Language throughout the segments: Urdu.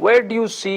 Where do you see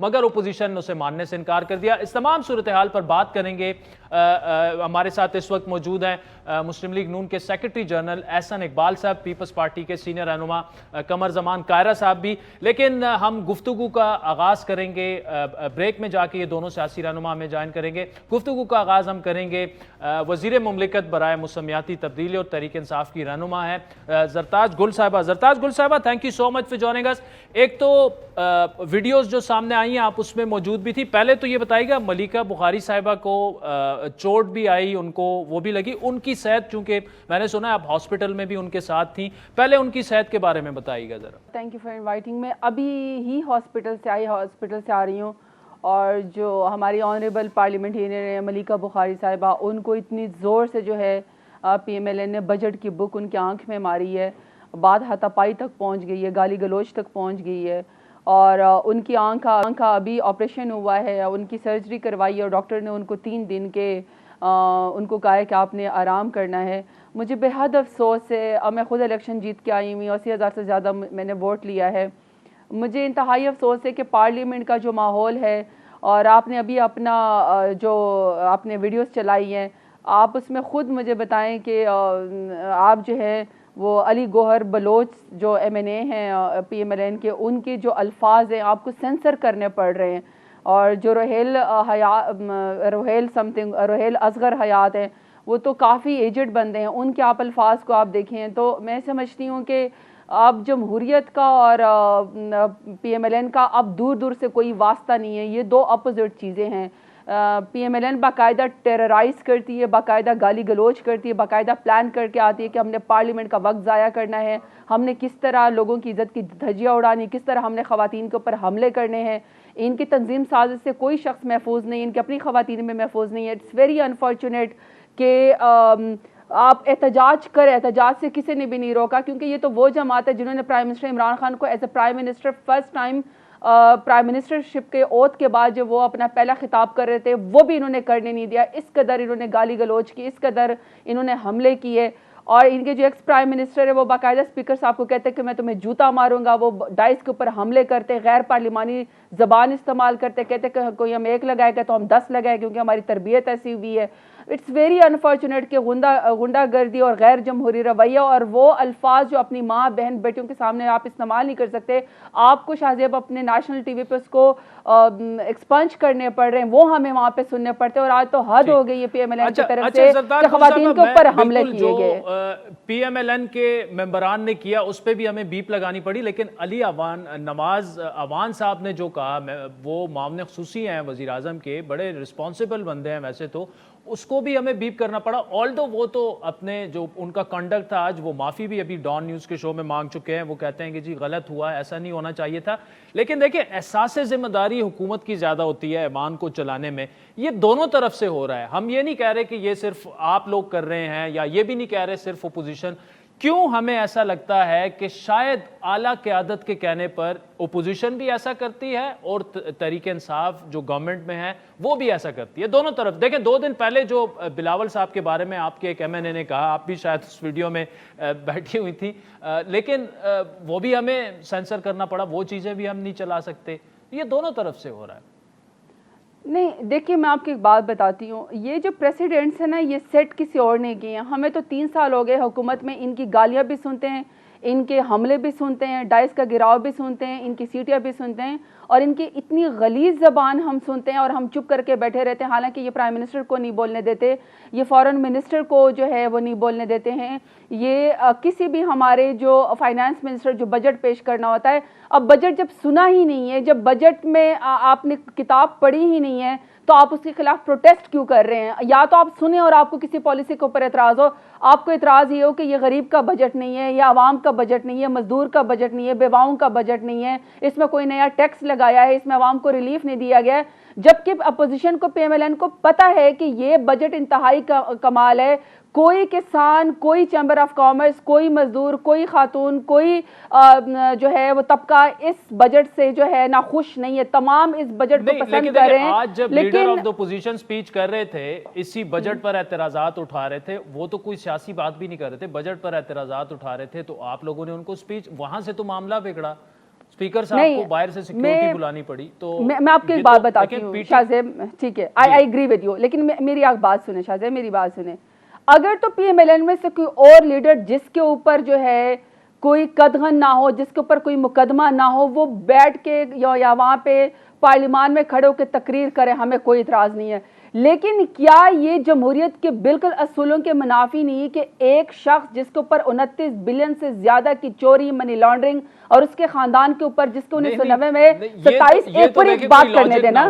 مگر اپوزیشن نے اسے ماننے سے انکار کر دیا. اس تمام صورتحال پر بات کریں گے. ہمارے ساتھ اس وقت موجود ہیں مسلم لیگ نون کے سیکرٹری جنرل احسن اقبال صاحب, پیپلز پارٹی کے سینئر رہنما قمر زمان قاہرہ صاحب بھی. لیکن ہم گفتگو کا آغاز کریں گے بریک میں جا کے, یہ دونوں سیاسی رہنما ہمیں جوائن کریں گے. گفتگو کا آغاز ہم کریں گے وزیر مملکت برائے موسمیاتی تبدیلی اور تحریک انصاف کی رہنما ہے زرتاج گل صاحبہ. زرتاج گل صاحبہ, thank you so much for joining us. ایک تو ویڈیوز جو سامنے آئی ہیں آپ اس میں موجود بھی تھی. پہلے تو یہ بتائیے گا, ملیکہ بخاری صاحبہ کو چوٹ بھی آئی, ان کو وہ بھی لگی, ان کی صحت, چونکہ میں نے سنا ہے آپ ہاسپٹل میں بھی ان کے ساتھ تھیں, پہلے ان کی صحت کے بارے میں بتائیے گا ذرا. Thank you for inviting. میں ابھی ہی ہاسپٹل سے آ رہی ہوں, اور جو ہماری آنریبل پارلیمنٹیرین ہیں ملیکہ بخاری صاحبہ, ان کو اتنی زور سے جو ہے پی ایم ایل این نے بجٹ کی بک ان کی آنکھ میں ماری ہے, بات ہاتھا پائی تک پہنچ گئی ہے, گالی گلوچ تک پہنچ گئی ہے, اور ان کی آنکھ کا ابھی آپریشن ہوا ہے, ان کی سرجری کروائی ہے, اور ڈاکٹر نے ان کو 3 دن کے ان کو کہا ہے کہ آپ نے آرام کرنا ہے. مجھے بے حد افسوس ہے, میں خود الیکشن جیت کے آئی ہوئی, 80,000 سے زیادہ میں نے ووٹ لیا ہے. مجھے انتہائی افسوس ہے کہ پارلیمنٹ کا جو ماحول ہے, اور آپ نے ابھی اپنا جو آپ نے ویڈیوز چلائی ہیں, آپ اس میں خود مجھے بتائیں کہ آپ جو ہے وہ علی گوہر بلوچ جو ایم این اے ہیں پی ایم ایل این کے, ان کے جو الفاظ ہیں آپ کو سینسر کرنے پڑ رہے ہیں, اور جو روہیل اصغر حیات ہیں وہ تو کافی ایجڈ بندے ہیں, ان کے آپ الفاظ کو آپ دیکھیں تو میں سمجھتی ہوں کہ اب جمہوریت کا اور پی ایم ایل این کا اب دور دور سے کوئی واسطہ نہیں ہے, یہ 2 اپوزٹ چیزیں ہیں. پی ایم ایل این باقاعدہ ٹیررائز کرتی ہے, باقاعدہ گالی گلوچ کرتی ہے, باقاعدہ پلان کر کے آتی ہے کہ ہم نے پارلیمنٹ کا وقت ضائع کرنا ہے, ہم نے کس طرح لوگوں کی عزت کی دھجیاں اڑانی, کس طرح ہم نے خواتین کے اوپر حملے کرنے ہیں. ان کی تنظیم سازش سے کوئی شخص محفوظ نہیں, ان کی اپنی خواتین میں محفوظ نہیں ہے. اٹس ویری انفارچونیٹ کہ آپ احتجاج کریں, احتجاج سے کسی نے بھی نہیں روکا, کیونکہ یہ تو وہ جماعت ہے جنہوں نے پرائم منسٹر عمران خان کو as a prime minister first time prime ministership کے اوتھ کے بعد جو وہ اپنا پہلا خطاب کر رہے تھے وہ بھی انہوں نے کرنے نہیں دیا. اس قدر انہوں نے گالی گلوچ کی, اس قدر انہوں نے حملے کیے, اور ان کے جو ایکس پرائم منسٹر ہے وہ باقاعدہ اسپیکر صاحب کو کہتے ہیں کہ میں تمہیں جوتا ماروں گا. وہ ڈائس کے اوپر حملے کرتے, غیر پارلیمانی زبان استعمال کرتے, کہتے کہ کوئی ہم 1 لگائے گا تو ہم 10 لگائے, کیونکہ ہماری تربیت ایسی ہوئی ہے. اٹس ویری انفارچونیٹ کہ غنڈہ گردی اور غیر جمہوری رویہ اور وہ الفاظ جو اپنی ماں بہن بیٹیوں کے سامنے آپ استعمال نہیں کر سکتے, آپ کو شاہزیب اپنے نیشنل ٹی وی پہ اس کو ایکسپنج کرنے پڑ رہے ہیں, وہ ہمیں وہاں پہ سننے پڑتے ہیں. اور آج تو حد ہو گئی ہے پی ایم ایل این کی طرف سے کہ خواتین کے اوپر حملے کیے گئے. پی ایم ایل این کے ممبران نے کیا اس پہ بھی ہمیں بیپ لگانی پڑی, لیکن علی نواز عوان صاحب نے جو کہا, وہ معاون خصوصی ہیں وزیر اعظم کے, بڑے رسپانسبل بندے ہیں ویسے تو, اس کو بھی ہمیں بیپ کرنا پڑا. آلدو وہ تو اپنے جو ان کا کنڈکٹ تھا, آج وہ معافی بھی ابھی ڈان نیوز کے شو میں مانگ چکے ہیں. وہ کہتے ہیں کہ جی غلط ہوا, ایسا نہیں ہونا چاہیے تھا. لیکن دیکھیں, احساس ذمہ داری حکومت کی زیادہ ہوتی ہے ایوان کو چلانے میں, یہ دونوں طرف سے ہو رہا ہے. ہم یہ نہیں کہہ رہے کہ یہ صرف آپ لوگ کر رہے ہیں, یا یہ بھی نہیں کہہ رہے صرف اپوزیشن. کیوں ہمیں ایسا لگتا ہے کہ شاید اعلیٰ قیادت کے کہنے پر اپوزیشن بھی ایسا کرتی ہے اور تحریک انصاف جو گورنمنٹ میں ہے وہ بھی ایسا کرتی ہے, دونوں طرف. دیکھیں 2 دن پہلے جو بلاول صاحب کے بارے میں آپ کے ایک ایم این اے نے کہا, آپ بھی شاید اس ویڈیو میں بیٹھی ہوئی تھی, لیکن وہ بھی ہمیں سینسر کرنا پڑا, وہ چیزیں بھی ہم نہیں چلا سکتے. یہ دونوں طرف سے ہو رہا ہے. نہیں دیکھیے, میں آپ کی ایک بات بتاتی ہوں, یہ جو پریسیڈنٹس ہیں نا, یہ سیٹ کسی اور نے کیے ہیں. ہمیں تو 3 سال ہو گئے حکومت میں, ان کی گالیاں بھی سنتے ہیں, ان کے حملے بھی سنتے ہیں, ڈائس کا گراؤ بھی سنتے ہیں, ان کی سیٹیاں بھی سنتے ہیں, اور ان کی اتنی غلیظ زبان ہم سنتے ہیں, اور ہم چپ کر کے بیٹھے رہتے ہیں. حالانکہ یہ پرائم منسٹر کو نہیں بولنے دیتے, یہ فورن منسٹر کو جو ہے وہ نہیں بولنے دیتے ہیں, یہ کسی بھی ہمارے جو فائنانس منسٹر جو بجٹ پیش کرنا ہوتا ہے, اب بجٹ جب سنا ہی نہیں ہے, جب بجٹ میں آپ نے کتاب پڑھی ہی نہیں ہے, تو آپ اس کے خلاف پروٹیسٹ کیوں کر رہے ہیں؟ یا تو آپ سنیں اور آپ کو کسی پالیسی کے اوپر اعتراض ہو, آپ کو اعتراض یہ ہو کہ یہ غریب کا بجٹ نہیں ہے, یا عوام کا بجٹ نہیں ہے, مزدور کا بجٹ نہیں ہے, بیواؤں کا بجٹ نہیں ہے, اس میں کوئی نیا ٹیکس لگایا ہے, اس میں عوام کو ریلیف نہیں دیا گیا ہے. جبکہ اپوزیشن کو PMLN کو پتہ ہے کہ یہ بجٹ انتہائی کمال ہے. کوئی کسان, کوئی چیمبر آف کامرس, کوئی مزدور, کوئی خاتون, کوئی جو ہے وہ طبقہ اس بجٹ سے جو ہے نا خوش نہیں ہے. تمام اس بجٹ کو پسند کر رہے ہیں. آج جب leader of the opposition speech کر رہے تھے, اسی بجٹ پر اعتراضات اٹھا رہے تھے, وہ تو کوئی سیاسی بات بھی نہیں کر رہے تھے, بجٹ پر اعتراضات اٹھا رہے تھے, تو آپ لوگوں نے ان کو سپیچ, وہاں سے تو معاملہ بگڑا, اسپیکر صاحب کو باہر سے سیکیورٹی بلانی پڑی. تو میں آپ کو ایک بات بتاتی ہوں شاہزیب, ٹھیک ہے, آئی ایگری ود یو, لیکن میری ایک بات سنیں شاہزیب, میری بات سنیں. اگر تو PMLN میں سے کوئی اور لیڈر جس کے اوپر جو ہے کوئی قدغن نہ ہو, جس کے اوپر کوئی مقدمہ نہ ہو, وہ بیٹھ کے یا وہاں پہ پارلیمان میں کھڑے ہو کے تقریر کرے, ہمیں کوئی اعتراض نہیں ہے. لیکن کیا یہ جمہوریت کے بالکل اصولوں کے منافی نہیں کہ ایک شخص جس کے اوپر 29 بلین سے زیادہ کی چوری, منی لانڈرنگ, اور اس کے خاندان کے اوپر جس کو 1990 میں 27 پوری بات کرنے دینا,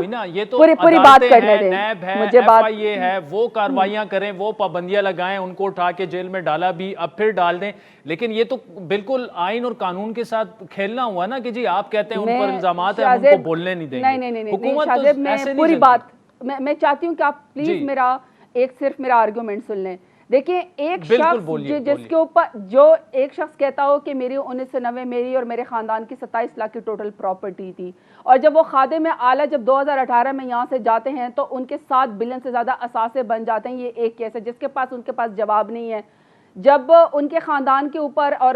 پوری بات کرنے دیں, مجھے بات یہ ہے وہ کاروائیاں کریں, وہ پابندیاں لگائیں, ان کو اٹھا کے جیل میں ڈالا بھی, اب پھر ڈال دیں. لیکن یہ تو بالکل آئین اور قانون کے ساتھ کھیلنا ہوا نا کہ جی آپ کہتے ہیں ان پر الزامات ہیں, ہم ان کو بولنے نہیں دیں گے. نہیں, حکومت شاہزیب میں پوری بات, میں چاہتی ہوں کہ آپ پلیز میرا صرف میرا آرگومنٹ سن لیں. دیکھیں, ایک شخص جس کے اوپر جو ایک شخص کہتا ہو کہ میری 1990 میری اور میرے خاندان کی 27 لاکھ کی ٹوٹل پراپرٹی تھی, اور جب وہ خادم اعلیٰ جب 2018 میں یہاں سے جاتے ہیں تو ان کے 7 بلین سے زیادہ اثاثے بن جاتے ہیں. یہ ایک کیس ہے جس کے پاس ان کے پاس جواب نہیں ہے. جب ان کے خاندان کے اوپر اور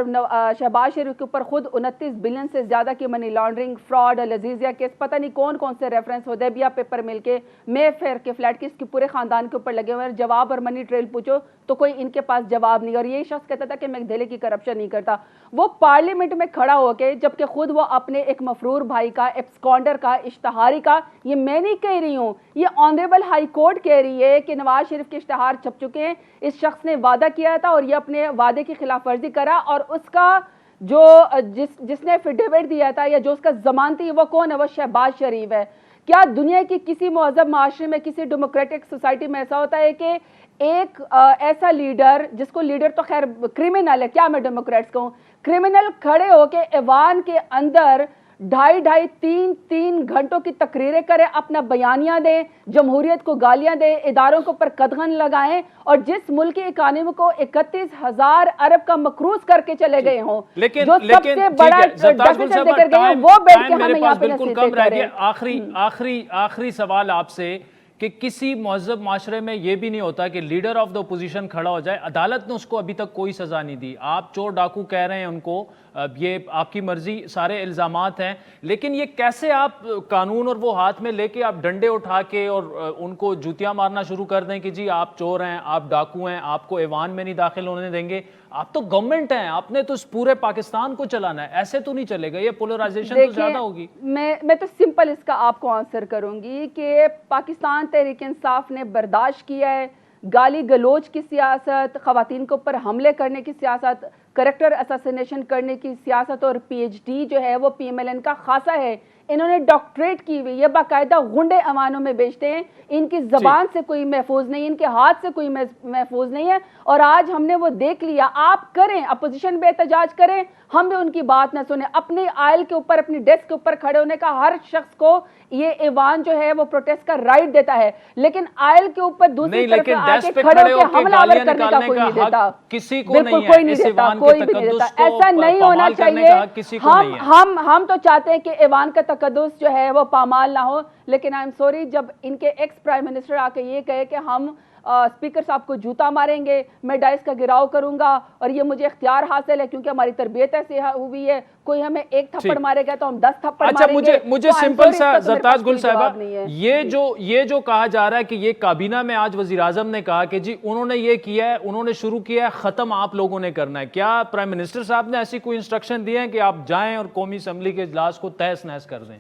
شہباز شریف کے اوپر خود 29 بلین سے زیادہ کی منی لانڈرنگ, فراڈ, العزیزیہ کیس, پتہ نہیں کون کون سے ریفرنس, حدیبیہ پیپر مل کے, مے فیئر کے فلیٹ کیس کے پورے خاندان کے اوپر لگے ہوئے ہیں. جواب اور منی ٹریل پوچھو تو کوئی ان کے پاس جواب نہیں. اور یہ شخص کہتا تھا کہ میں دہلی کی کرپشن نہیں کرتا. وہ پارلیمنٹ میں کھڑا ہو کے, جبکہ خود وہ اپنے ایک مفرور بھائی کا, ایبسکانڈر کا, اشتہاری کا, یہ میں نہیں کہہ رہی ہوں, یہ آنریبل ہائی کورٹ کہہ رہی ہے کہ نواز شریف کے اشتہار چھپ چکے ہیں. اس شخص نے وعدہ کیا تھا اور یہ اپنے وعدے کی خلاف ورزی کرا, اور اس کا جو جس نے ایفیڈیوٹ دیا تھا یا جو اس کا ضمانتی, وہ کون ہے؟ وہ شہباز شریف ہے. کیا دنیا کی کسی مہذب معاشرے میں, کسی ڈیموکریٹک سوسائٹی میں ایسا ہوتا ہے کہ ایک ایسا لیڈر, جس کو لیڈر تو خیر کرمنل ہے, کیا میں ڈیموکریٹس کہوں, کرمنل کھڑے ہو کے ایوان کے اندر 2.5-3 گھنٹوں کی تقریریں کریں, اپنا بیانیہ دیں, جمہوریت کو گالیاں دیں, اداروں کو پر قدغن لگائیں, اور جس ملک کی اکانومی کو 31,000 ارب کا مقروض کر کے چلے گئے ہوں, جو سب سے بڑا ڈیفیسٹ لے کر گئے ہیں, وہ بیٹھ کے ہمیں یہاں پہ نصیحتیں کریں. آخری سوال آپ سے کہ کسی مہذب معاشرے میں یہ بھی نہیں ہوتا کہ لیڈر آف دی اپوزیشن کھڑا ہو جائے, عدالت نے اس کو ابھی تک کوئی سزا نہیں دی, آپ چور ڈاکو کہہ رہے ہیں ان کو, یہ آپ کی مرضی, سارے الزامات ہیں, لیکن یہ کیسے آپ قانون اور وہ ہاتھ میں لے کے آپ ڈنڈے اٹھا کے اور ان کو جوتیاں مارنا شروع کر دیں کہ جی آپ چور ہیں, آپ ڈاکو ہیں, آپ کو ایوان میں نہیں داخل ہونے دیں گے, آپ تو گورنمنٹ ہیں, آپ نے تو اس پورے پاکستان کو چلانا ہے, ایسے تو نہیں چلے گا, یہ پولرائزیشن تو زیادہ ہوگی. میں تو سمپل اس کا آپ کو آنسر کروں گی کہ پاکستان تحریک انصاف نے برداشت کیا ہے گالی گلوچ کی سیاست, خواتین کے اوپر حملے کرنے کی سیاست, کریکٹر اساسینیشن کرنے کی سیاست, اور PhD جو ہے وہ PMLN کا خاصا ہے. انہوں نے ڈاکٹریٹ کی ہوئی, یہ باقاعدہ غنڈے ایوانوں میں بیچتے ہیں, ان کی زبان سے کوئی محفوظ نہیں, ان کے ہاتھ سے کوئی محفوظ نہیں ہے. اور آج ہم نے وہ دیکھ لیا, آپ کریں اپوزیشن بے احتجاج کریں, ہم بھی ان کی بات نہ سنیں. اپنے آئل کے اوپر, اپنی ڈیسک کے اوپر کھڑے ہونے کا ہر شخص کو یہ ایوان جو ہے وہ پروٹیسٹ کا رائٹ دیتا ہے, لیکن آئل کے اوپر دوسری طرف آ کے کھڑے ہو کے حملہ آور کرنے کا کوئی نہیں دیتا, کسی کو بالکل کوئی نہیں دیتا, کوئی بھی نہیں دیتا. ایسا نہیں ہونا چاہیے. ہم تو چاہتے ہیں کہ ایوان کا تقدس جو ہے وہ پامال نہ ہو, لیکن آئی ایم سوری, جب ان کے ایکس پرائم منسٹر آ کے یہ کہے کہ ہم اسپیکر صاحب کو جوتا ماریں گے, میں ڈائس کا گراؤ کروں گا, اور یہ مجھے اختیار حاصل ہے کیونکہ ہماری تربیت ایسی ہوئی ہے, کوئی ہمیں ایک تھپڑ مارے گا تو ہم 10 تھپڑ ماریں گے. مجھے سمپل سا زرتاج گل صاحبہ, یہ جو کہا جا رہا ہے کہ یہ کابینہ میں آج وزیراعظم نے کہا کہ جی انہوں نے یہ کیا ہے, انہوں نے شروع کیا ہے, ختم آپ لوگوں نے کرنا ہے, کیا پرائم منسٹر صاحب نے ایسی کوئی انسٹرکشن دی ہے کہ آپ جائیں اور قومی اسمبلی کے اجلاس کو تہس نہس کر دیں؟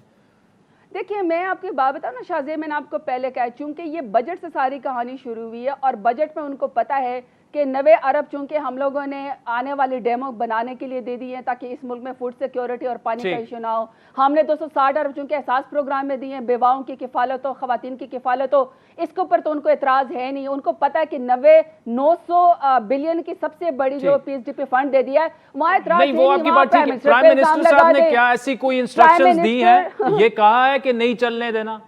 دیکھیے, میں آپ کی بات بتاؤں نا شاہزیب, میں نے آپ کو پہلے کہا, چونکہ یہ بجٹ سے ساری کہانی شروع ہوئی ہے, اور بجٹ میں ان کو پتا ہے کہ 90 ارب چونکہ ہم لوگوں نے آنے والی ڈیمو بنانے کے لیے دے دی ہے تاکہ اس ملک میں فوڈ سیکیورٹی اور پانی کا ایشو نہ ہو. ہم نے 260 ارب چونکہ احساس پروگرام میں دی ہیں, بیواؤں کی کفالت ہو, خواتین کی کفالت ہو, اس کے اوپر تو ان کو اعتراض ہے نہیں. ان کو پتا ہے کہ 900 بلین کی سب سے بڑی جو PSDP فنڈ دے دیا ہے, وہاں اعتراض نہیں. وہ آپ کی بات ٹھیک ہے, پرائم منسٹر صاحب نے کیا ایسی کوئی انسٹرکشنز دی ہیں, یہ کہا ہے کہ نہیں چلنے دینا؟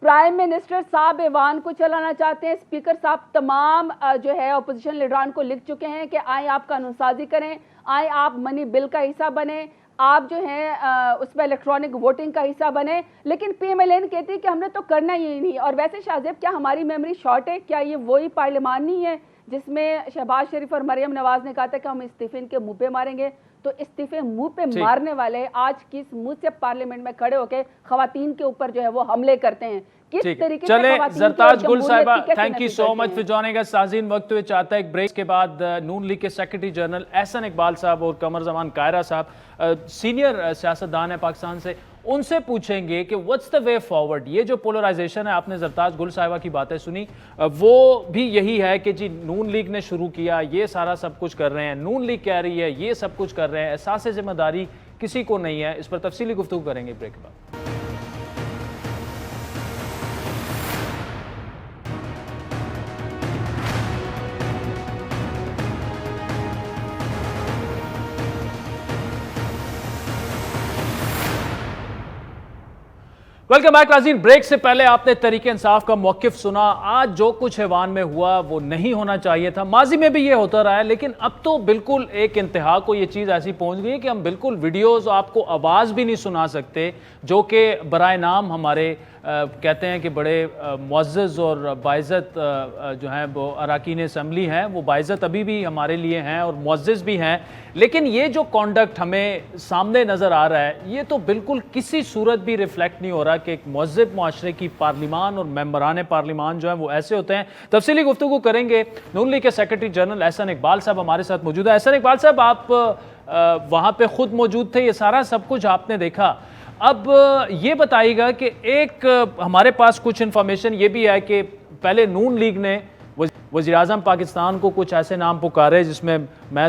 پرائم منسٹر صاحب ایوان کو چلانا چاہتے ہیں. اسپیکر صاحب تمام جو ہے اپوزیشن لیڈران کو لکھ چکے ہیں کہ آئیں آپ قانون سازی کریں, آئیں آپ منی بل کا حصہ بنیں, آپ جو ہیں اس میں الیکٹرانک ووٹنگ کا حصہ بنیں. لیکن پی ایم ایل این کہتی ہے کہ ہم نے تو کرنا ہی نہیں. اور ویسے شاہ زیب, کیا ہماری میموری شارٹ ہے؟ کیا یہ وہی پارلیمان نہیں ہے جس میں شہباز شریف اور مریم نواز نے کہا تھا کہ ہم استعفے ان کے منہ پہ ماریں گے؟ تو استعفے منہ پہ مارنے والے آج کس منہ سے پارلیمنٹ میں کھڑے ہو کے خواتین کے اوپر جو ہے وہ حملے کرتے ہیں؟ کس طریقے سے چلے خواتین زرتاج گل کی صاحبہ, کیسے تھینک یو نفی سو کرتے مچ ہیں؟ فار جوائننگ اس. سازین وقت ہوئے چاہتا ہے ایک بریک کے بعد نون لیگ کے سیکرٹری جنرل احسن اقبال صاحب اور قمر زمان قاہرہ صاحب سینئر سیاستدان ہیں پاکستان سے, ان سے پوچھیں گے کہ what's the way forward. یہ جو پولرائزیشن ہے, آپ نے زرتاج گل صاحبہ کی باتیں سنی, وہ بھی یہی ہے کہ جی نون لیگ نے شروع کیا, یہ سارا سب کچھ کر رہے ہیں, نون لیگ کہہ رہی ہے یہ سب کچھ کر رہے ہیں, احساس ذمہ داری کسی کو نہیں ہے. اس پر تفصیلی گفتگو کریں گے بریک کے بعد. ویلکم بیک ناظرین. بریک سے پہلے آپ نے تحریک انصاف کا موقف سنا. آج جو کچھ ایوان میں ہوا وہ نہیں ہونا چاہیے تھا. ماضی میں بھی یہ ہوتا رہا ہے, لیکن اب تو بالکل ایک انتہا کو یہ چیز ایسی پہنچ گئی کہ ہم بالکل ویڈیوز آپ کو آواز بھی نہیں سنا سکتے, جو کہ برائے نام ہمارے کہتے ہیں کہ بڑے معزز اور باعزت جو ہیں وہ اراکین اسمبلی ہیں, وہ باعزت ابھی بھی ہمارے لیے ہیں اور معزز بھی ہیں. لیکن یہ جو کانڈکٹ ہمیں سامنے نظر آ رہا ہے, یہ تو بالکل کسی صورت بھی ریفلیکٹ نہیں ہو رہا کہ ایک مہذب معاشرے کی پارلیمان اور ممبران پارلیمان جو ہیں وہ ایسے ہوتے ہیں. تفصیلی گفتگو کریں گے. نون لیگ کے سیکرٹری جنرل احسن اقبال صاحب ہمارے ساتھ موجود ہیں. احسن اقبال صاحب, آپ وہاں پہ خود موجود تھے, یہ سارا سب کچھ آپ نے دیکھا. اب یہ بتائیے گا کہ ایک ہمارے پاس کچھ انفارمیشن یہ بھی ہے کہ پہلے نون لیگ نے وزیر اعظم پاکستان کو کچھ ایسے نام پکارے جس میں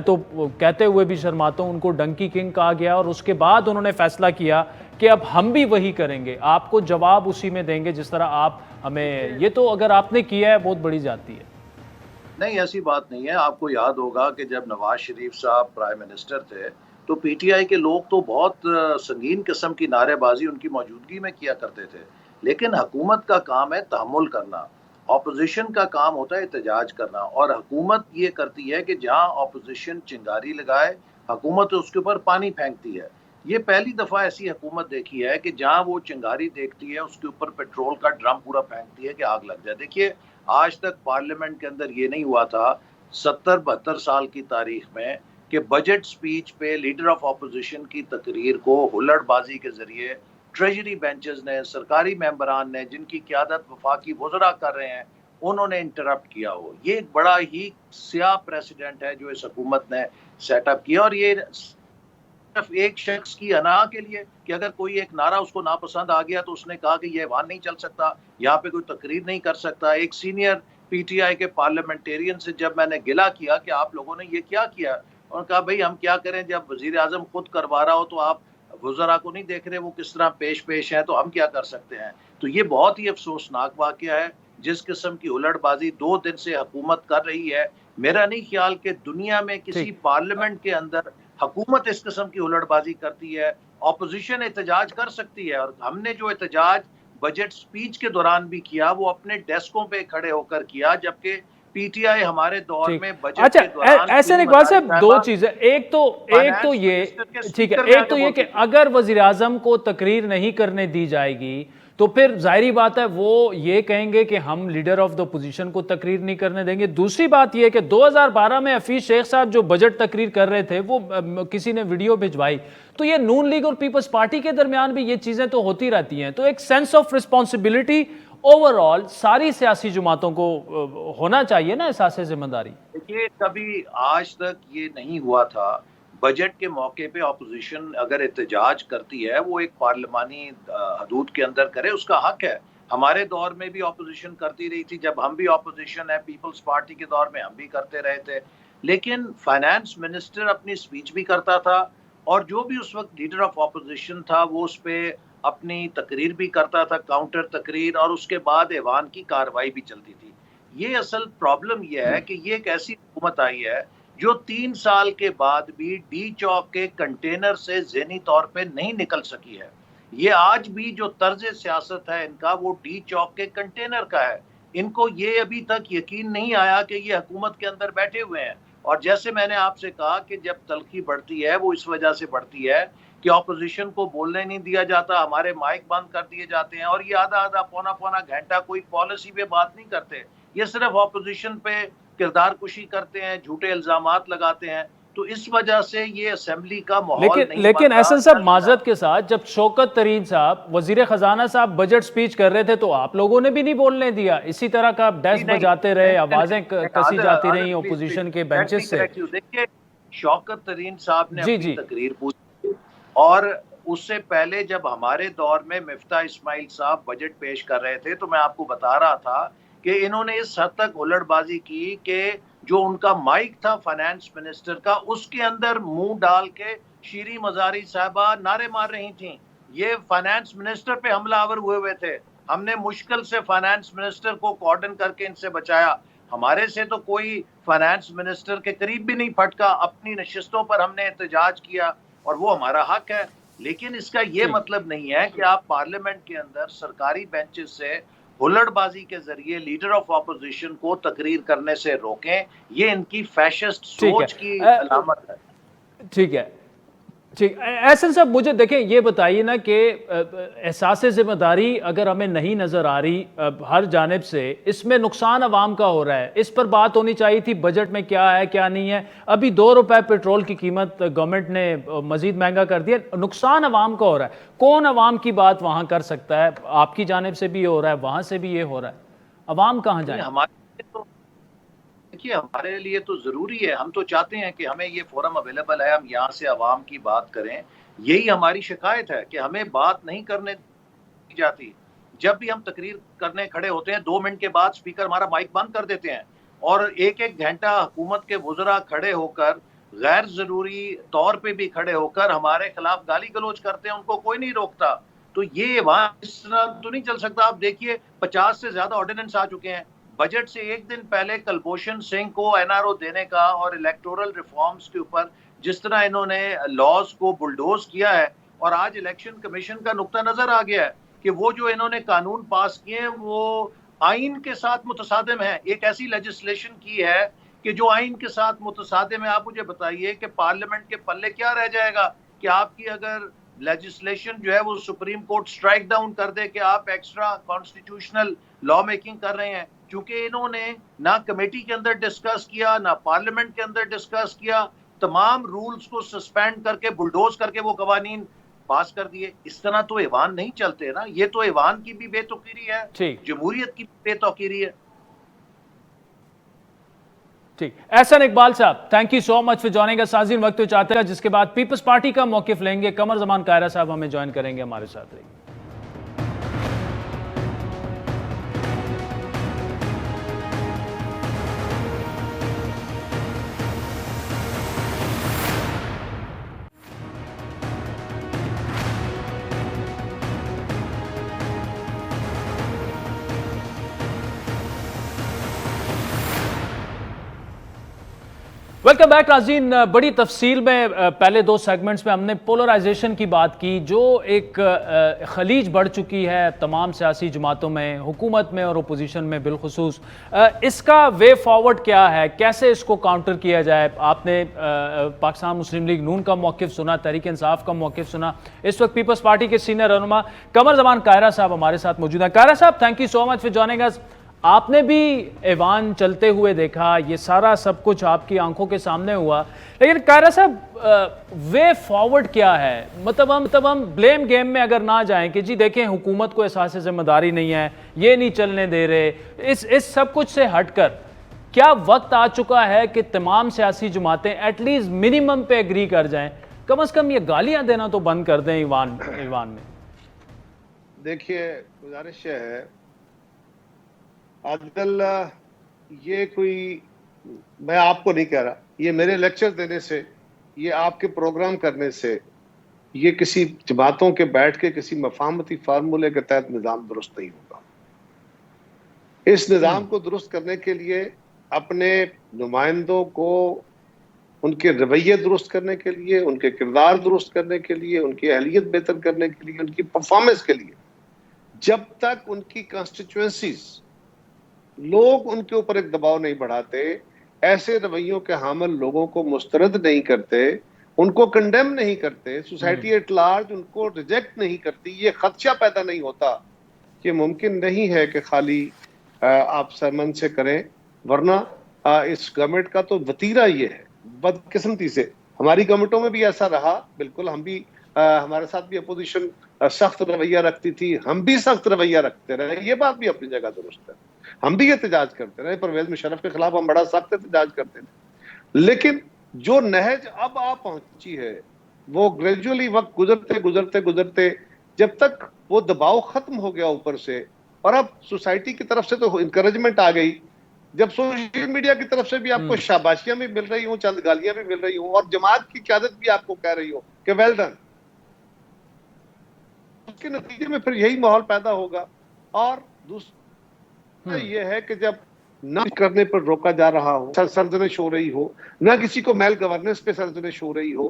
تو کہتے ہوئے بھی شرماتا ہوں, ان کو ڈنکی کنگ کہا گیا, اور اس کے بعد انہوں نے فیصلہ کیا کہ اب ہم بھی وہی کریں گے, آپ کو جواب اسی میں دیں گے جس طرح آپ ہمیں. یہ تو اگر آپ نے کیا ہے بہت بڑی زیادتی ہے. نہیں, ایسی بات نہیں ہے. آپ کو یاد ہوگا کہ جب نواز شریف صاحب پرائم منسٹر تھے تو پی ٹی آئی کے لوگ تو بہت سنگین قسم کی نعرے بازی ان کی موجودگی میں کیا کرتے تھے. لیکن حکومت کا کام ہے تحمل کرنا, اپوزیشن کا کام ہوتا ہے احتجاج کرنا, اور حکومت یہ کرتی ہے کہ جہاں اپوزیشن چنگاری لگائے حکومت اس کے اوپر پانی پھینکتی ہے. یہ پہلی دفعہ ایسی حکومت دیکھی ہے کہ جہاں وہ چنگاری دیکھتی ہے اس کے اوپر پیٹرول کا ڈرم پورا پھینکتی ہے کہ آگ لگ جائے. دیکھیے, آج تک پارلیمنٹ کے اندر یہ نہیں ہوا تھا 70-72 سال کی تاریخ میں کہ بجٹ سپیچ پہ لیڈر آف اپوزیشن کی تقریر کو ہلڑ بازی کے ذریعے ٹریجری بینچز نے, سرکاری ممبران نے, جن کی قیادت وفاقی وزراء کر رہے ہیں, انہوں نے انٹرپٹ کیا ہو. یہ ایک بڑا ہی سیاہ پریسیڈنٹ ہے جو اس حکومت نے سیٹ اپ کیا, اور یہ صرف ایک شخص کی انا کے لیے کہ اگر کوئی ایک نعرہ اس کو ناپسند آ گیا تو اس نے کہا کہ یہ ایوان نہیں چل سکتا, یہاں پہ کوئی تقریر نہیں کر سکتا. ایک سینئر پی ٹی آئی کے پارلیمنٹیرین سے جب میں نے گلہ کیا کہ آپ لوگوں نے یہ کیا کیا, انہوں نے کہا بھائی ہم کیا کریں, جب وزیر اعظم خود کروا رہا ہو تو آپ وزراء کو نہیں دیکھ رہے وہ کس طرح پیش ہیں, تو ہم کیا کر سکتے ہیں. تو یہ بہت ہی افسوسناک واقعہ ہے. جس قسم کی الٹ بازی 2 دن سے حکومت کر رہی ہے, میرا نہیں خیال کہ دنیا میں کسی پارلیمنٹ کے اندر حکومت اس قسم کی الٹ بازی کرتی ہے. اپوزیشن احتجاج کر سکتی ہے, اور ہم نے جو احتجاج بجٹ سپیچ کے دوران بھی کیا وہ اپنے ڈیسکوں پہ کھڑے ہو کر کیا, جبکہ پی ٹی آئی ہمارے دور میں بجٹ کے دوران. ایسے اقبال صاحب, 2 چیزیں. ایک تو یہ ٹھیک ہے, ایک تو یہ کہ اگر وزیر اعظم کو تقریر نہیں کرنے دی جائے گی تو پھر ظاہری بات ہے وہ یہ کہیں گے کہ ہم لیڈر آف دا اپوزیشن کو تقریر نہیں کرنے دیں گے. دوسری بات یہ کہ 2012 میں حفیظ شیخ صاحب جو بجٹ تقریر کر رہے تھے وہ کسی نے ویڈیو بھجوائی, تو یہ نون لیگ اور پیپلز پارٹی کے درمیان بھی یہ چیزیں تو ہوتی رہتی ہیں. تو ایک sense of responsibility over all ساری سیاسی جماعتوں کو ہونا چاہیے نا, احساس ذمہ داری. دیکھیے, کبھی آج تک یہ نہیں ہوا تھا بجٹ کے موقع پہ اپوزیشن اگر احتجاج کرتی ہے وہ ایک پارلیمانی حدود کے اندر کرے, اس کا حق ہے. ہمارے دور میں بھی اپوزیشن کرتی رہی تھی, جب ہم بھی اپوزیشن ہے, پیپلز پارٹی کے دور میں ہم بھی کرتے رہے تھے. لیکن فائنانس منسٹر اپنی سپیچ بھی کرتا تھا, اور جو بھی اس وقت لیڈر آف اپوزیشن تھا وہ اس پہ اپنی تقریر بھی کرتا تھا, کاؤنٹر تقریر, اور اس کے بعد ایوان کی کارروائی بھی چلتی تھی. یہ اصل پرابلم یہ ہے کہ یہ ایک ایسی حکومت آئی ہے جو 3 سال کے بعد بھی ڈی چوک کے کنٹینر سے ذہنی طور پہ نہیں نکل سکی ہے. یہ آج بھی جو طرز سیاست ہے ان کا وہ ڈی چوک کے کنٹینر کا ہے. ان کو یہ ابھی تک یقین نہیں آیا کہ یہ حکومت کے اندر بیٹھے ہوئے ہیں. اور جیسے میں نے آپ سے کہا کہ جب تلخی بڑھتی ہے وہ اس وجہ سے بڑھتی ہے کہ اپوزیشن کو بولنے نہیں دیا جاتا, ہمارے مائک بند کر دیے جاتے ہیں, اور یہ آدھا پونا گھنٹہ کوئی پالیسی پہ بات نہیں کرتے, یہ صرف اپوزیشن پہ کردار کشی کرتے ہیں, جھوٹے الزامات لگاتے ہیں. تو اس وجہ سے یہ اسمبلی کا ماحول نہیں لیکن بن احسن صاحب رہا. معذرت کے ساتھ جب شوکت ترین صاحب وزیر خزانہ صاحب بجٹ سپیچ کر رہے تھے تو آپ لوگوں نے بھی نہیں بولنے دیا, اسی طرح کا ڈیسک بجاتے رہے, آوازیں کسی جاتی رہی اپوزیشن کے بینچز سے. دیکھیے شوکت ترین صاحب نے جی اپنی جی تقریر پوچھی, اور اس سے پہلے جب ہمارے دور میں مفتاح اسماعیل صاحب بجٹ پیش کر رہے تھے تو میں آپ کو بتا رہا تھا کہ انہوں نے اس حد تک ہلڑ بازی کی کہ جو ان کا مائک تھا فائنانس منسٹر کا, اس کے اندر منہ ڈال کے شیریں مزاری صاحبہ نعرے مار رہی تھیں. یہ فائنانس منسٹر پہ حملہ آور ہوئے تھے. ہم نے مشکل سے فائنانس منسٹر کو کارڈن کر کے ان سے بچایا. ہمارے سے تو کوئی فائنانس منسٹر کے قریب بھی نہیں پھٹکا. اپنی نشستوں پر ہم نے احتجاج کیا اور وہ ہمارا حق ہے. لیکن اس کا یہ مطلب نہیں ہے کہ آپ پارلیمنٹ کے اندر سرکاری بینچز سے ہلڑ بازی کے ذریعے لیڈر آف اپوزیشن کو تقریر کرنے سے روکیں. یہ ان کی فیشسٹ سوچ کی علامت ہے. ٹھیک ہے, ٹھیک. احسن صاحب مجھے دیکھیں یہ بتائیے نا کہ احساس ذمہ داری اگر ہمیں نہیں نظر آ رہی ہر جانب سے, اس میں نقصان عوام کا ہو رہا ہے, اس پر بات ہونی چاہیے تھی بجٹ میں کیا ہے کیا نہیں ہے. ابھی 2 روپے پیٹرول کی قیمت گورنمنٹ نے مزید مہنگا کر دیا, نقصان عوام کا ہو رہا ہے. کون عوام کی بات وہاں کر سکتا ہے؟ آپ کی جانب سے بھی ہو رہا ہے, وہاں سے بھی یہ ہو رہا ہے, عوام کہاں جائیں؟ دیکھیے ہمارے لیے تو ضروری ہے, ہم تو چاہتے ہیں کہ ہمیں یہ فورم اویلیبل ہے, ہم یہاں سے عوام کی بات کریں. یہی ہماری شکایت ہے کہ ہمیں بات نہیں کرنے دی جاتی. جب بھی ہم تقریر کرنے کھڑے ہوتے ہیں 2 منٹ کے بعد سپیکر ہمارا مائک بند کر دیتے ہیں, اور ایک گھنٹہ حکومت کے وزراء کھڑے ہو کر غیر ضروری طور پہ بھی کھڑے ہو کر ہمارے خلاف گالی گلوچ کرتے ہیں, ان کو کوئی نہیں روکتا. تو یہ وہاں اس طرح تو نہیں چل سکتا. آپ دیکھیے 50 سے زیادہ آرڈیننس آ چکے ہیں. بجٹ سے ایک دن پہلے کلبھوشن سنگھ کو NRO دینے کا اور الیکٹورل ریفارمز کے اوپر جس طرح انہوں نے لاز کو بلڈوز کیا ہے, اور آج الیکشن کمیشن کا نقطہ نظر آ گیا ہے کہ وہ جو انہوں نے قانون پاس کیے ہیں وہ آئین کے ساتھ متصادم ہے. ایک ایسی لیجسلیشن کی ہے کہ جو آئین کے ساتھ متصادم ہے. آپ مجھے بتائیے کہ پارلیمنٹ کے پلے کیا رہ جائے گا کہ آپ کی اگر لیجسلیشن جو ہے وہ سپریم کورٹ سٹرائک ڈاؤن کر دے کہ آپ ایکسٹرا کانسٹیٹیوشنل لا میکنگ کر رہے ہیں, کیونکہ انہوں نے نہ کمیٹی کے اندر ڈسکس کیا نہ پارلیمنٹ کے اندر ڈسکس کیا. تمام رولز کو سسپینڈ کر کے بلڈوز کر کے وہ قوانین پاس کر دیے. اس طرح تو ایوان نہیں چلتے نا. یہ تو ایوان کی بھی بے توقیری ہے, جمہوریت کی بے توقیری ہے. ٹھیک. احسن اقبال صاحب thank you so much for joining us. ناظرین وقت تو چاہتے ہیں جس کے بعد پیپلز پارٹی کا موقف لیں گے. قمر زمان قاہرہ صاحب ہمیں جوائن کریں گے, ہمارے ساتھ رہیے. ویلکم بیک ناظرین. بڑی تفصیل میں پہلے 2 سیگمنٹس میں ہم نے پولرائزیشن کی بات کی جو ایک خلیج بڑھ چکی ہے تمام سیاسی جماعتوں میں, حکومت میں اور اپوزیشن میں بالخصوص. اس کا وے فارورڈ کیا ہے, کیسے اس کو کاؤنٹر کیا جائے؟ آپ نے پاکستان مسلم لیگ نون کا موقف سنا, تحریک انصاف کا موقف سنا. اس وقت پیپلز پارٹی کے سینئر رہنما قمر زمان قاہرہ صاحب ہمارے ساتھ موجود ہیں. قاہرہ صاحب thank you so much for joining us. آپ نے بھی ایوان چلتے ہوئے دیکھا, یہ سارا سب کچھ آپ کی آنکھوں کے سامنے ہوا, لیکن قاہرہ صاحب وے فارورڈ کیا ہے؟ مطلب ہم بلیم گیم میں اگر نہ جائیں کہ جی دیکھیں حکومت کو احساس ذمہ داری نہیں ہے, یہ نہیں چلنے دے رہے, اس سب کچھ سے ہٹ کر کیا وقت آ چکا ہے کہ تمام سیاسی جماعتیں ایٹ لیسٹ منیمم پہ ایگری کر جائیں, کم از کم یہ گالیاں دینا تو بند کر دیں ایوان میں؟ دیکھیے گزارش ہے عادل, یہ کوئی میں آپ کو نہیں کہہ رہا, یہ میرے لیکچر دینے سے, یہ آپ کے پروگرام کرنے سے, یہ کسی جماعتوں کے بیٹھ کے کسی مفاہمتی فارمولے کے تحت نظام درست نہیں ہوگا. اس نظام کو درست کرنے کے لیے اپنے نمائندوں کو ان کے رویے درست کرنے کے لیے، ان کے کردار درست کرنے کے لیے، ان کی اہلیت بہتر کرنے کے لیے، ان کی پرفارمنس کے لیے. جب تک ان کی کانسٹیچوئنسیز لوگ ان کے اوپر ایک دباؤ نہیں بڑھاتے، ایسے رویوں کے حامل لوگوں کو مسترد نہیں کرتے، ان کو کنڈیم نہیں کرتے، سوسائٹی ایٹ لارج ان کو ریجیکٹ نہیں کرتی، یہ خدشہ پیدا نہیں ہوتا. یہ ممکن نہیں ہے کہ خالی آپ سرمن سے کریں، ورنہ اس گورنمنٹ کا تو وتیرہ یہ ہے بدقسمتی سے. ہماری گورنمنٹوں میں بھی ایسا رہا، بالکل ہم بھی ہمارے ساتھ بھی اپوزیشن سخت رویہ رکھتی تھی، ہم بھی سخت رویہ رکھتے رہے، یہ بات بھی اپنی جگہ درست ہے. ہم بھی احتجاج کرتے رہے، پرویز مشرف کے خلاف ہم بڑا سخت احتجاج کرتے تھے. لیکن جو نہج اب پہنچی ہے وہ گریجولی وقت گزرتے جب تک وہ دباؤ ختم ہو گیا اوپر سے، اور اب سوسائٹی کی طرف سے تو انکریجمنٹ آ گئی، جب سوشل میڈیا کی طرف سے بھی آپ کو شاباشیاں بھی مل رہی ہوں، چند گالیاں بھی مل رہی ہوں، اور جماعت کی قیادت بھی آپ کو کہہ رہی ہو کہ ویل ڈن، اس کے نتیجے میں پھر یہی ماحول پیدا ہوگا. اور دوسرا یہ ہے کہ جب نہ کرنے پر روکا جا رہا ہو، سرزنش ہو رہی ہو، نہ کسی کو میل گورننس پہ سرزنش ہو رہی ہو،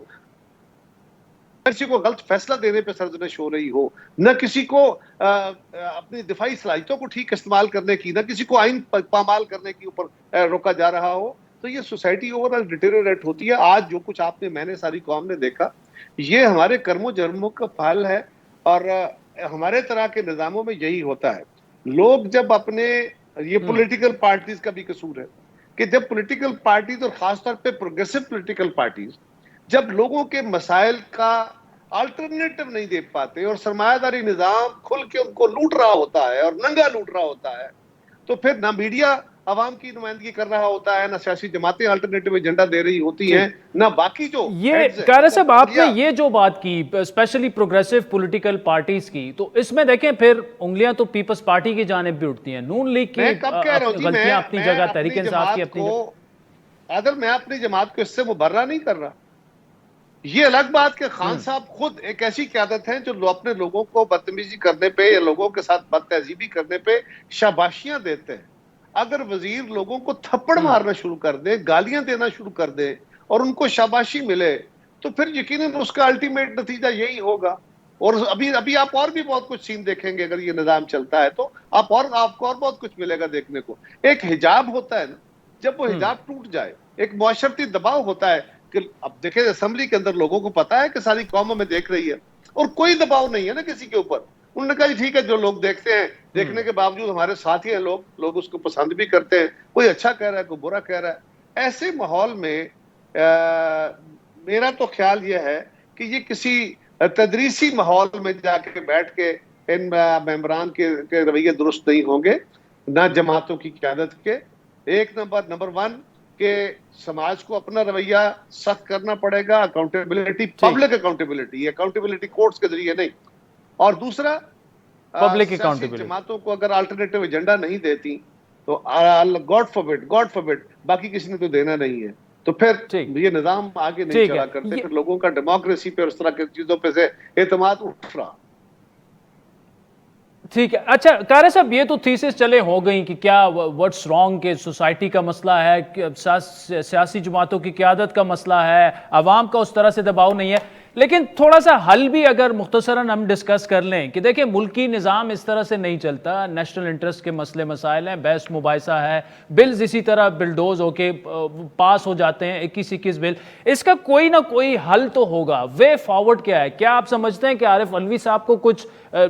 کسی کو غلط فیصلہ دینے پہ سرزنش ہو رہی ہو، نہ کسی کو اپنی دفاعی صلاحیتوں کو ٹھیک استعمال کرنے کی، نہ کسی کو آئین پامال کرنے کے اوپر روکا جا رہا ہو، تو یہ سوسائٹی اوور آل ڈیٹیریٹ ہوتی ہے. آج جو کچھ آپ نے، میں نے، ساری قوم نے دیکھا، یہ ہمارے کرم و جرموں کا پھل ہے. اور ہمارے طرح کے نظاموں میں یہی ہوتا ہے. لوگ جب اپنے، یہ پولیٹیکل پارٹیز کا بھی قصور ہے کہ جب پولیٹیکل پارٹیز، اور خاص طور پہ پروگریسو پولیٹیکل پارٹیز، جب لوگوں کے مسائل کا الٹرنیٹو نہیں دے پاتے اور سرمایہ داری نظام کھل کے ان کو لوٹ رہا ہوتا ہے اور ننگا لوٹ رہا ہوتا ہے، تو پھر نہ میڈیا عوام کی نمائندگی کر رہا ہوتا ہے، نہ سیاسی جماعتیں الٹرنیٹو ایجنڈا دے رہی ہوتی ہیں، نہ باقی جو یہ قاری صاحب آپ نے یہ جو بات کی اسپیشلی پروگریسو پولیٹیکل پارٹیز کی، تو اس میں دیکھیں پھر انگلیاں تو پیپلز پارٹی کی جانب بھی اٹھتی ہیں، نون لیگ کی غلطیاں اپنی جگہ، تحریک انصاف کی اپنی جگہ. عادل، میں اپنی جماعت کو اس سے مبرہ نہیں کر رہا. یہ الگ بات کہ خان صاحب خود ایک ایسی قیادت ہیں جو اپنے لوگوں کو بدتمیزی کرنے پہ یا لوگوں کے ساتھ بد تہذیبی کرنے پہ شاباشیاں دیتے ہیں. اگر وزیر لوگوں کو تھپڑ مارنا شروع کر دے، گالیاں دینا شروع کر دے اور ان کو شاباشی ملے، تو پھر یقیناً اس کا الٹیمیٹ نتیجہ یہی ہوگا. اور ابھی آپ اور بھی بہت کچھ سین دیکھیں گے، اگر یہ نظام چلتا ہے تو آپ کو اور بہت کچھ ملے گا دیکھنے کو. ایک حجاب ہوتا ہے نا، جب وہ حجاب ٹوٹ جائے، ایک معاشرتی دباؤ ہوتا ہے کہ اب دیکھیں اسمبلی کے اندر لوگوں کو پتا ہے کہ ساری قوم میں دیکھ رہی ہے اور کوئی دباؤ نہیں ہے نا کسی کے اوپر. انہوں نے کہا جی ٹھیک ہے، جو لوگ دیکھتے ہیں، دیکھنے کے باوجود ہمارے ساتھ ہی ہیں، لوگ اس کو پسند بھی کرتے ہیں، کوئی اچھا کہہ رہا ہے، کوئی برا کہہ رہا ہے. ایسے ماحول میں میرا تو خیال یہ ہے کہ یہ کسی تدریسی ماحول میں جا کے بیٹھ کے ان ممبران کے رویے درست نہیں ہوں گے، نہ جماعتوں کی قیادت کے. ایک نمبر ون کہ سماج کو اپنا رویہ سخت کرنا پڑے گا، اکاؤنٹیبلٹی، پبلک اکاؤنٹیبلٹی، یہ اکاؤنٹیبلٹی کورٹس کے ذریعے نہیں. اور دوسرا، پبلک سیاسی اکاؤنٹیبلٹی جماعتوں کو اگر الٹرنیٹو ایجنڈا نہیں دیتی تو گاڈ فوربڈ باقی کسی نے تو دینا نہیں ہے، تو پھر یہ نظام آگے نہیں چلا کرتے، پھر لوگوں کا ڈیموکریسی پہ اور اس طرح کی چیزوں پہ سے اعتماد اٹھ رہا. ٹھیک ہے. اچھا قاری صاحب، یہ تو تھیسس چلے ہو گئیں کہ کیا واٹس رانگ، کہ سوسائٹی کا مسئلہ ہے، کہ سیاسی جماعتوں کی قیادت کا مسئلہ ہے، عوام کا اس طرح سے دباؤ نہیں ہے. لیکن تھوڑا سا حل بھی اگر مختصراً ہم ڈسکس کر لیں کہ دیکھیں ملکی نظام اس طرح سے نہیں چلتا، نیشنل انٹرسٹ کے مسئلے مسائل ہیں، بحث مباحثہ ہے، بلز اسی طرح بلڈوز ہو کے پاس ہو جاتے ہیں، 21 بل. اس کا کوئی نہ کوئی حل تو ہوگا. وے فارورڈ کیا ہے؟ کیا آپ سمجھتے ہیں کہ عارف علوی صاحب کو کچھ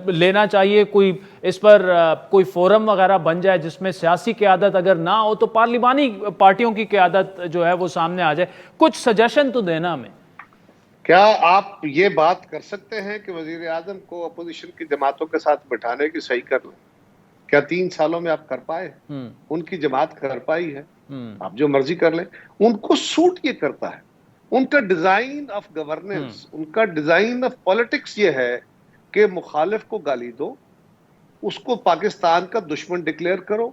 لینا چاہیے، کوئی اس پر کوئی فورم وغیرہ بن جائے جس میں سیاسی قیادت اگر نہ ہو تو پارلیمانی پارٹیوں کی قیادت جو ہے وہ سامنے آ جائے؟ کچھ سجیشن تو دینا ہمیں. کیا آپ یہ بات کر سکتے ہیں کہ وزیر اعظم کو اپوزیشن کی جماعتوں کے ساتھ بٹھانے کی صحیح کر لیں؟ کیا 3 سالوں میں آپ کر پائے؟ ان کی جماعت کر پائی ہے؟ آپ جو مرضی کر لیں. ان کو سوٹ یہ کرتا ہے، ان کا ڈیزائن آف گورننس، ان کا ڈیزائن آف پالیٹکس یہ ہے کہ مخالف کو گالی دو، اس کو پاکستان کا دشمن ڈکلیئر کرو،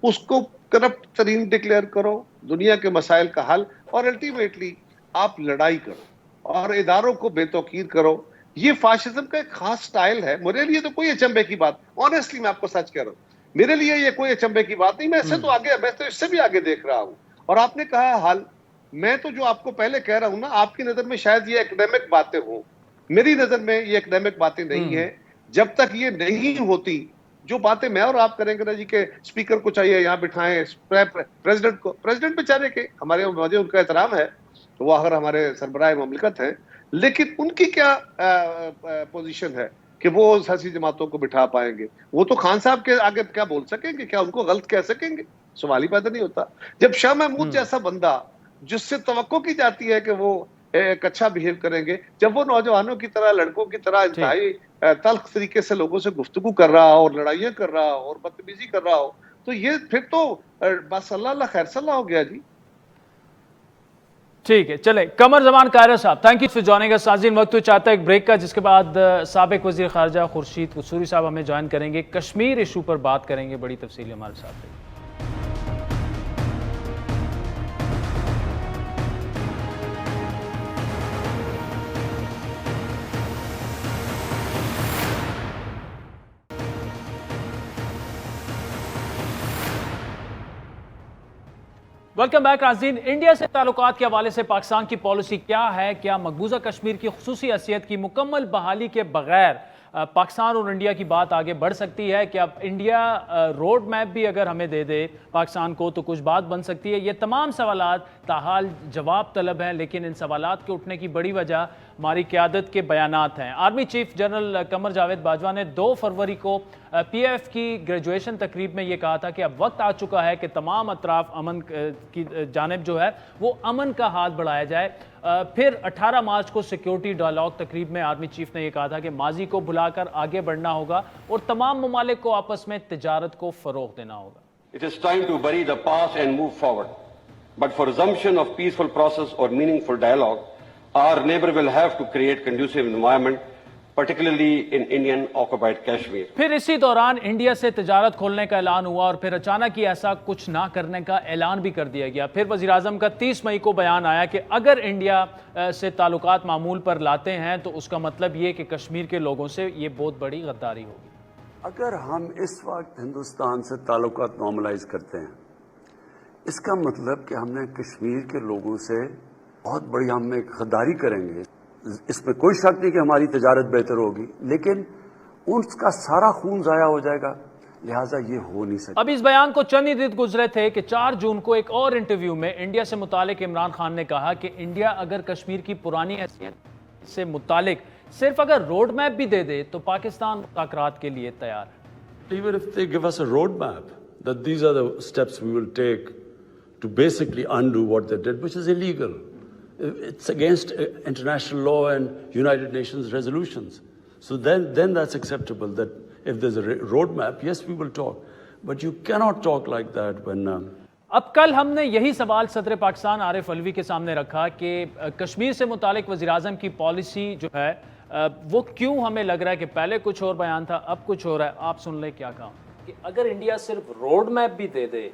اس کو کرپٹ ترین ڈکلیئر کرو، دنیا کے مسائل کا حل، اور الٹیمیٹلی آپ لڑائی کرو اور اداروں کو بے توقیر کرو. یہ فاشزم کا ایک خاص سٹائل ہے. میرے لیے تو کوئی اچنبے کی بات، آنیسٹلی میں آپ کو سچ کہہ رہا ہوں، میرے لیے یہ کوئی اچنبے کی بات نہیں. میں اس سے تو آگے، میں تو اس سے بھی آگے دیکھ رہا ہوں. اور آپ نے کہا حل، میں تو جو آپ کو پہلے کہہ رہا ہوں نا، آپ کی نظر میں شاید یہ ایکڈیمک باتیں ہوں، میری نظر میں یہ ایکڈیمک باتیں نہیں ہیں. جب تک یہ نہیں ہوتی، جو باتیں میں اور آپ کریں گے نا جی کہ اسپیکر کو چاہیے یہاں بٹھائیں، پریزیڈنٹ کو، پریزیڈنٹ بیچارے کے ہمارے مجھے ان کا احترام ہے، وہ آخر ہمارے سربراہ مملکت ہیں، لیکن ان کی کیا پوزیشن ہے کہ وہ سیاسی جماعتوں کو بٹھا پائیں گے؟ وہ تو خان صاحب کے آگے کیا بول سکیں گے؟ کیا ان کو غلط کہہ سکیں گے؟ سوال ہی پیدا نہیں ہوتا. جب شاہ محمود جیسا بندہ جس سے توقع کی جاتی ہے کہ وہ ایک اچھا بہیو کریں گے، جب وہ نوجوانوں کی طرح، لڑکوں کی طرح انتہائی تلخ طریقے سے لوگوں سے گفتگو کر رہا ہو اور لڑائیاں کر رہا ہو اور بدتمیزی کر رہا ہو، تو یہ پھر تو بس اللہ خیر صلاح ہو گیا جی. ٹھیک ہے، چلیں. قمر زمان قاہرہ صاحب، thank you for joining us. ناظرین، وقت تو چاہتا ہے ایک بریک کا، جس کے بعد سابق وزیر خارجہ خورشید قصوری صاحب ہمیں جوائن کریں گے، کشمیر ایشو پر بات کریں گے بڑی تفصیل ہمارے ساتھ. ویلکم بیک ناظرین. انڈیا سے تعلقات کے حوالے سے پاکستان کی پالیسی کیا ہے؟ کیا مقبوضہ کشمیر کی خصوصی حیثیت کی مکمل بحالی کے بغیر پاکستان اور انڈیا کی بات آگے بڑھ سکتی ہے؟ کہ اب انڈیا روڈ میپ بھی اگر ہمیں دے دے پاکستان کو تو کچھ بات بن سکتی ہے؟ یہ تمام سوالات تاحال جواب طلب ہیں، لیکن ان سوالات کے اٹھنے کی بڑی وجہ ہماری قیادت کے بیانات ہیں. Army chief general Qamar Javed Bajwa نے 2 فروری کو پی ایف کی گریجویشن تقریب میں یہ کہا تھا کہ اب وقت آ چکا ہے کہ تمام اطراف امن کی جانب جو ہے وہ امن کا ہاتھ بڑھایا جائے. پھر 18 مارچ کو سیکیورٹی ڈائلاگ تقریب میں آرمی چیف نے یہ کہا تھا کہ ماضی کو بھلا کر آگے بڑھنا ہوگا اور تمام ممالک کو آپس میں تجارت کو فروغ دینا ہوگا. It is time to bury the past and move forward. But for resumption of peaceful process or meaningful dialogue, our neighbor will have to create conducive environment, particularly in Indian occupied Kashmir. پھر اسی دوران انڈیا سے تجارت کھولنے کا اعلان ہوا اور پھر اچانک ہی ایسا کچھ نہ کرنے کا اعلان بھی کر دیا گیا. پھر وزیراعظم کا 30 مئی کو بیان آیا کہ اگر انڈیا سے تعلقات معمول پر لاتے ہیں تو اس کا مطلب یہ کہ کشمیر کے لوگوں سے یہ بہت بڑی غداری ہوگی. اگر ہم اس وقت ہندوستان سے تعلقات نارملائز کرتے ہیں، اس کا مطلب کہ ہم نے کشمیر کے لوگوں سے بہت بڑی ہم ایک غداری کریں گے. اس میں کوئی شک نہیں کہ ہماری تجارت بہتر ہوگی، لیکن ان کا سارا خون ضائع ہو جائے گا، لہٰذا یہ ہو نہیں سکتا. اب اس بیان کو چند ہی دن گزرے تھے کہ 4 جون کو ایک اور انٹرویو میں انڈیا سے متعلق عمران خان نے کہا کہ انڈیا اگر کشمیر کی پرانی حیثیت سے متعلق صرف اگر روڈ میپ بھی دے دے تو پاکستان مذاکرات کے لیے تیار ہے. Even if they give us a roadmap that these are the steps we will take to basically undo what they did, which is illegal. It's against international law and United Nations resolutions. So then that's acceptable, that if there's a roadmap, yes, we will talk. But you cannot talk like that when... اب کل ہم نے یہی سوال صدر پاکستان عارف علوی کے سامنے رکھا کہ کشمیر سے متعلق وزیراعظم کی پالیسی جو ہے وہ کیوں ہمیں لگ رہا ہے کہ پہلے کچھ اور بیان تھا اب کچھ ہو رہا ہے. آپ سن لیں کیا کہا کہ اگر انڈیا صرف روڈ میپ بھی دے دے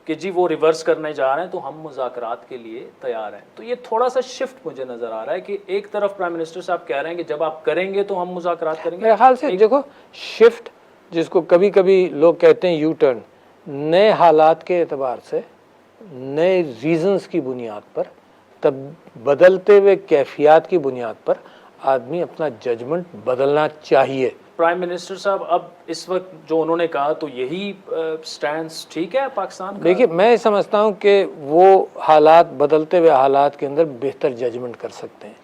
کہ جی وہ ریورس کرنے جا رہے ہیں تو ہم مذاکرات کے لیے تیار ہیں. تو یہ تھوڑا سا شفٹ مجھے نظر آ رہا ہے کہ ایک طرف پرائم منسٹر صاحب کہہ رہے ہیں کہ جب آپ کریں گے تو ہم مذاکرات کریں گے. میرے خیال سے دیکھو شفٹ جس کو کبھی کبھی لوگ کہتے ہیں یو ٹرن، نئے حالات کے اعتبار سے، نئے ریزنز کی بنیاد پر، تب بدلتے ہوئے کیفیات کی بنیاد پر آدمی اپنا ججمنٹ بدلنا چاہیے. پرائم منسٹر صاحب اب اس وقت جو انہوں نے کہا تو یہی سٹینس ٹھیک ہے پاکستان کا؟ دیکھیے میں سمجھتا ہوں کہ وہ حالات بدلتے ہوئے حالات کے اندر بہتر ججمنٹ کر سکتے ہیں.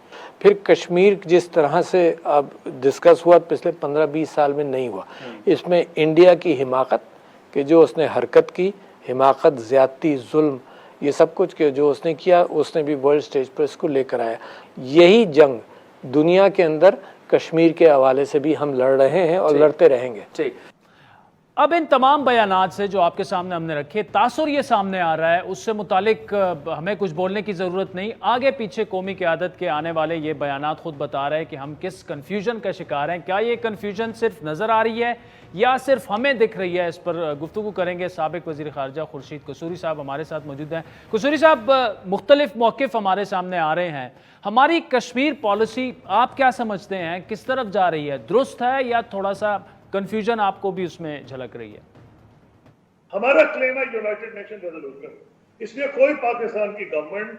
پھر کشمیر جس طرح سے اب ڈسکس ہوا پچھلے 15-20 سال میں نہیں ہوا. اس میں انڈیا کی حماقت کہ جو اس نے حرکت کی، حماقت، زیادتی، ظلم، یہ سب کچھ کہ جو اس نے کیا، اس نے بھی ورلڈ سٹیج پر اس کو لے کر آیا. یہی جنگ دنیا کے اندر کشمیر کے حوالے سے بھی ہم لڑ رہے ہیں اور لڑتے رہیں گے. ٹھیک. اب ان تمام بیانات سے جو آپ کے سامنے ہم نے رکھے، تاثر یہ سامنے آ رہا ہے، اس سے متعلق ہمیں کچھ بولنے کی ضرورت نہیں. آگے پیچھے قومی قیادت کے آنے والے یہ بیانات خود بتا رہے ہیں کہ ہم کس کنفیوژن کا شکار ہیں. کیا یہ کنفیوژن صرف نظر آ رہی ہے یا صرف ہمیں دکھ رہی ہے؟ اس پر گفتگو کریں گے. سابق وزیر خارجہ خورشید قصوری صاحب ہمارے ساتھ موجود ہیں. قصوری صاحب، مختلف موقف ہمارے سامنے آ رہے ہیں. ہماری کشمیر پالیسی آپ کیا سمجھتے ہیں کس طرف جا رہی ہے؟ درست ہے یا تھوڑا سا کنفیوژن آپ کو بھی اس میں جھلک رہی ہے؟ ہمارا کلیم ہے یونائٹڈ نیشن ریزولوشن، اس میں کوئی پاکستان کی گورنمنٹ